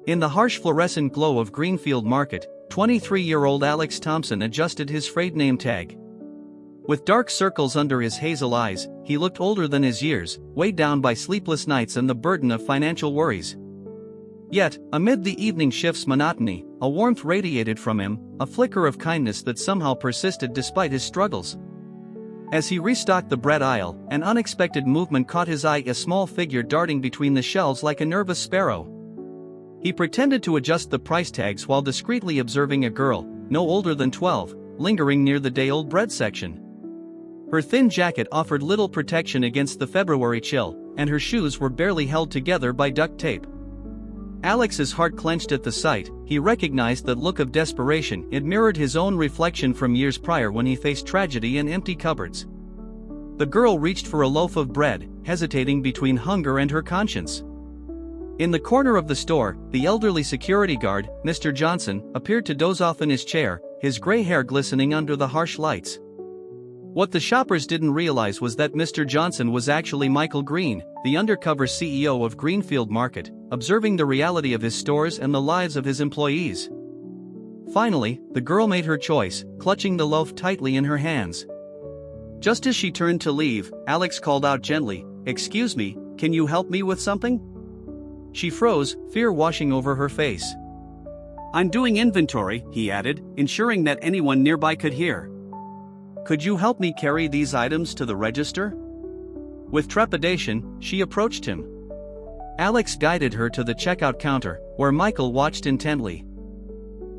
In the harsh fluorescent glow of Greenfield Market, 23-year-old Alex Thompson adjusted his frayed name tag. With dark circles under his hazel eyes, he looked older than his years, weighed down by sleepless nights and the burden of financial worries. Yet, amid the evening shift's monotony, a warmth radiated from him, a flicker of kindness that somehow persisted despite his struggles. As he restocked the bread aisle, an unexpected movement caught his eye, a small figure darting between the shelves like a nervous sparrow. He pretended to adjust the price tags while discreetly observing a girl, no older than 12, lingering near the day-old bread section. Her thin jacket offered little protection against the February chill, and her shoes were barely held together by duct tape. Alex's heart clenched at the sight. He recognized that look of desperation. It mirrored his own reflection from years prior when he faced tragedy and empty cupboards. The girl reached for a loaf of bread, hesitating between hunger and her conscience. In the corner of the store, the elderly security guard, Mr. Johnson, appeared to doze off in his chair, his gray hair glistening under the harsh lights. What the shoppers didn't realize was that Mr. Johnson was actually Michael Green, the undercover CEO of Greenfield Market, observing the reality of his stores and the lives of his employees. Finally, the girl made her choice, clutching the loaf tightly in her hands. Just as she turned to leave, Alex called out gently, "Excuse me, can you help me with something?" She froze, fear washing over her face. "I'm doing inventory," he added, ensuring that anyone nearby could hear. "Could you help me carry these items to the register?" With trepidation, she approached him. Alex guided her to the checkout counter, where Michael watched intently.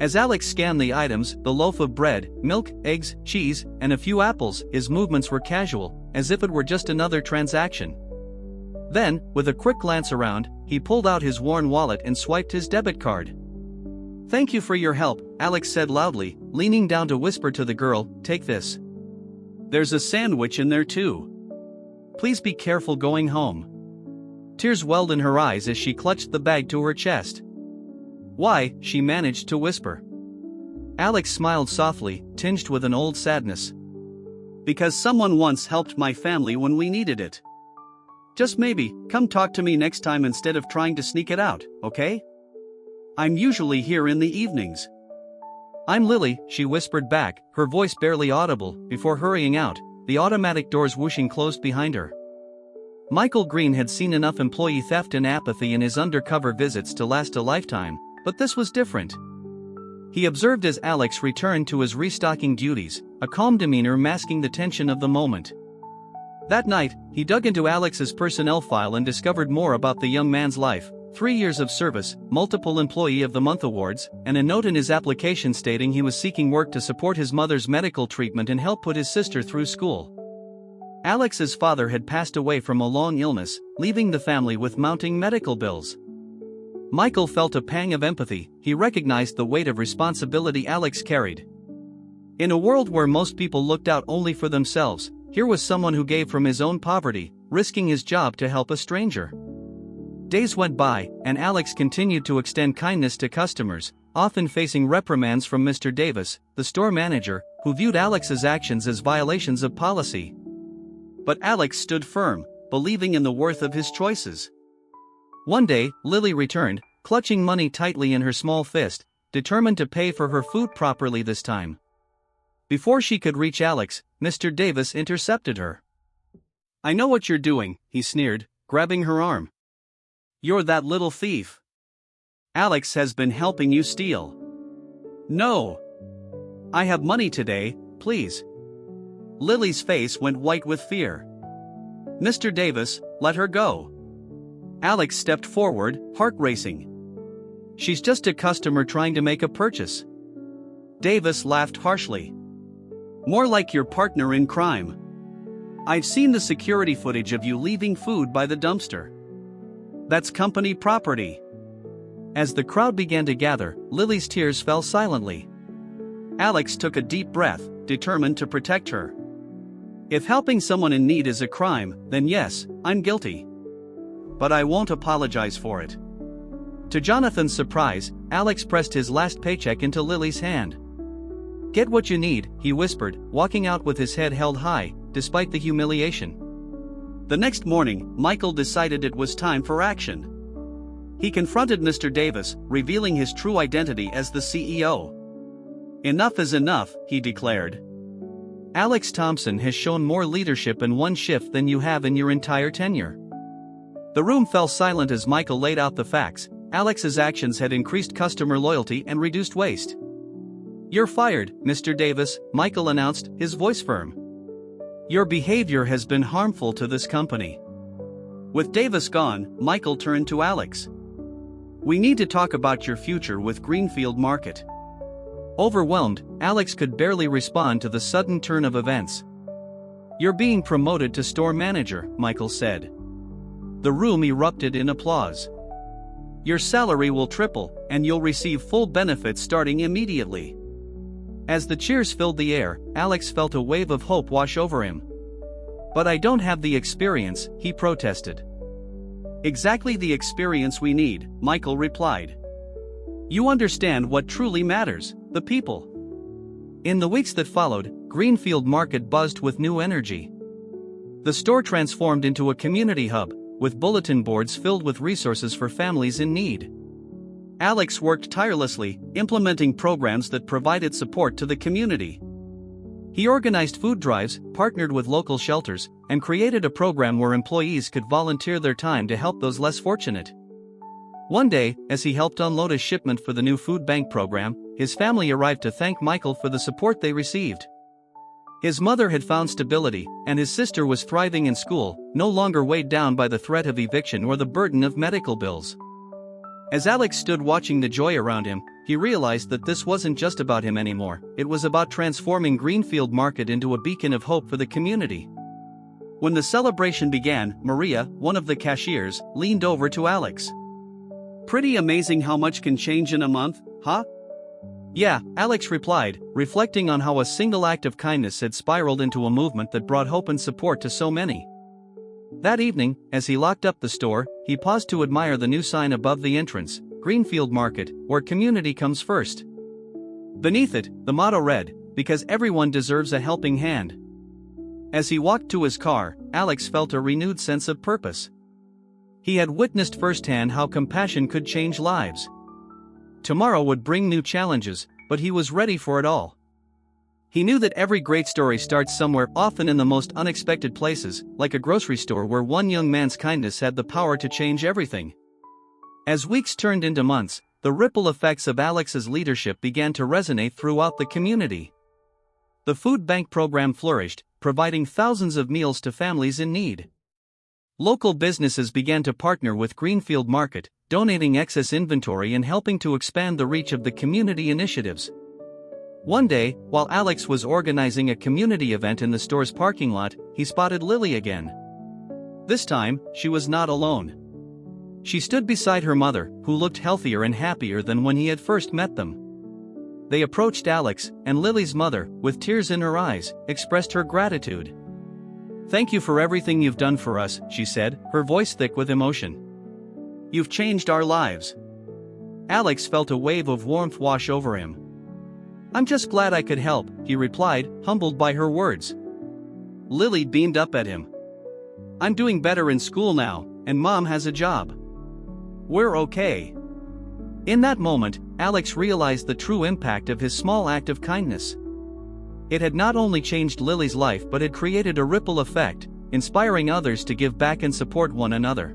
As Alex scanned the items, the loaf of bread, milk, eggs, cheese, and a few apples, his movements were casual, as if it were just another transaction. Then, with a quick glance around, he pulled out his worn wallet and swiped his debit card. "Thank you for your help," Alex said loudly, leaning down to whisper to the girl, "Take this. There's a sandwich in there too. Please be careful going home." Tears welled in her eyes as she clutched the bag to her chest. "Why?" she managed to whisper. Alex smiled softly, tinged with an old sadness. "Because someone once helped my family when we needed it. Just maybe, come talk to me next time instead of trying to sneak it out, okay? I'm usually here in the evenings." "I'm Lily," she whispered back, her voice barely audible, before hurrying out, the automatic doors whooshing closed behind her. Michael Green had seen enough employee theft and apathy in his undercover visits to last a lifetime, but this was different. He observed as Alex returned to his restocking duties, a calm demeanor masking the tension of the moment. That night, he dug into Alex's personnel file and discovered more about the young man's life: 3 years of service, multiple Employee of the Month awards, and a note in his application stating he was seeking work to support his mother's medical treatment and help put his sister through school. Alex's father had passed away from a long illness, leaving the family with mounting medical bills. Michael felt a pang of empathy. He recognized the weight of responsibility Alex carried. In a world where most people looked out only for themselves, here was someone who gave from his own poverty, risking his job to help a stranger. Days went by, and Alex continued to extend kindness to customers, often facing reprimands from Mr. Davis, the store manager, who viewed Alex's actions as violations of policy. But Alex stood firm, believing in the worth of his choices. One day, Lily returned, clutching money tightly in her small fist, determined to pay for her food properly this time. Before she could reach Alex, Mr. Davis intercepted her. "I know what you're doing," he sneered, grabbing her arm. "You're that little thief. Alex has been helping you steal." "No. I have money today, please." Lily's face went white with fear. "Mr. Davis, let her go." Alex stepped forward, heart racing. "She's just a customer trying to make a purchase." Davis laughed harshly. "More like your partner in crime. I've seen the security footage of you leaving food by the dumpster. That's company property." As the crowd began to gather, Lily's tears fell silently. Alex took a deep breath, determined to protect her. "If helping someone in need is a crime, then yes, I'm guilty. But I won't apologize for it." To Jonathan's surprise, Alex pressed his last paycheck into Lily's hand. "Get what you need," he whispered, walking out with his head held high, despite the humiliation. The next morning, Michael decided it was time for action. He confronted Mr. Davis, revealing his true identity as the CEO. "Enough is enough," he declared. "Alex Thompson has shown more leadership in one shift than you have in your entire tenure." The room fell silent as Michael laid out the facts. Alex's actions had increased customer loyalty and reduced waste. "You're fired, Mr. Davis," Michael announced, his voice firm. "Your behavior has been harmful to this company." With Davis gone, Michael turned to Alex. "We need to talk about your future with Greenfield Market." Overwhelmed, Alex could barely respond to the sudden turn of events. "You're being promoted to store manager," Michael said. The room erupted in applause. "Your salary will triple, and you'll receive full benefits starting immediately." As the cheers filled the air, Alex felt a wave of hope wash over him. "But I don't have the experience," he protested. "Exactly the experience we need," Michael replied. "You understand what truly matters, the people." In the weeks that followed, Greenfield Market buzzed with new energy. The store transformed into a community hub, with bulletin boards filled with resources for families in need. Alex worked tirelessly, implementing programs that provided support to the community. He organized food drives, partnered with local shelters, and created a program where employees could volunteer their time to help those less fortunate. One day, as he helped unload a shipment for the new food bank program, his family arrived to thank Michael for the support they received. His mother had found stability, and his sister was thriving in school, no longer weighed down by the threat of eviction or the burden of medical bills. As Alex stood watching the joy around him, he realized that this wasn't just about him anymore, it was about transforming Greenfield Market into a beacon of hope for the community. When the celebration began, Maria, one of the cashiers, leaned over to Alex. "Pretty amazing how much can change in a month, huh?" "Yeah," Alex replied, reflecting on how a single act of kindness had spiraled into a movement that brought hope and support to so many. That evening, as he locked up the store, he paused to admire the new sign above the entrance, "Greenfield Market, where community comes first." Beneath it, the motto read, "Because everyone deserves a helping hand." As he walked to his car, Alex felt a renewed sense of purpose. He had witnessed firsthand how compassion could change lives. Tomorrow would bring new challenges, but he was ready for it all. He knew that every great story starts somewhere, often in the most unexpected places, like a grocery store where one young man's kindness had the power to change everything. As weeks turned into months, the ripple effects of Alex's leadership began to resonate throughout the community. The food bank program flourished, providing thousands of meals to families in need. Local businesses began to partner with Greenfield Market, donating excess inventory and helping to expand the reach of the community initiatives. One day, while Alex was organizing a community event in the store's parking lot, he spotted Lily again. This time, she was not alone. She stood beside her mother, who looked healthier and happier than when he had first met them. They approached Alex, and Lily's mother, with tears in her eyes, expressed her gratitude. "Thank you for everything you've done for us," she said, her voice thick with emotion. "You've changed our lives." Alex felt a wave of warmth wash over him. "I'm just glad I could help," he replied, humbled by her words. Lily beamed up at him. "I'm doing better in school now, and Mom has a job. We're okay." In that moment, Alex realized the true impact of his small act of kindness. It had not only changed Lily's life but had created a ripple effect, inspiring others to give back and support one another.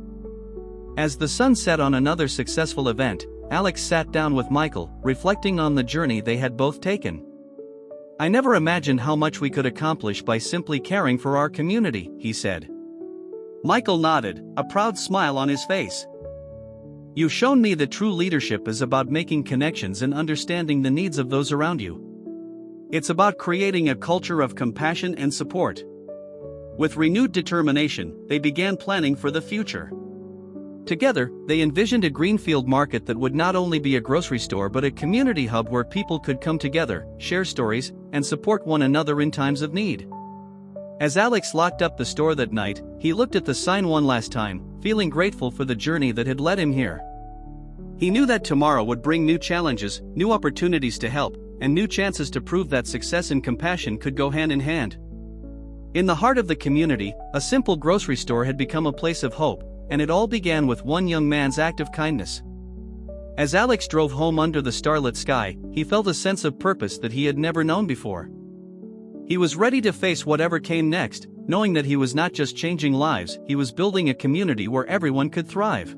As the sun set on another successful event, Alex sat down with Michael, reflecting on the journey they had both taken. "I never imagined how much we could accomplish by simply caring for our community," he said. Michael nodded, a proud smile on his face. "You've shown me that true leadership is about making connections and understanding the needs of those around you. It's about creating a culture of compassion and support." With renewed determination, they began planning for the future. Together, they envisioned a Greenfield Market that would not only be a grocery store but a community hub where people could come together, share stories, and support one another in times of need. As Alex locked up the store that night, he looked at the sign one last time, feeling grateful for the journey that had led him here. He knew that tomorrow would bring new challenges, new opportunities to help, and new chances to prove that success and compassion could go hand in hand. In the heart of the community, a simple grocery store had become a place of hope, And it all began with one young man's act of kindness. As Alex drove home under the starlit sky, he felt a sense of purpose that he had never known before. He was ready to face whatever came next, knowing that he was not just changing lives, he was building a community where everyone could thrive.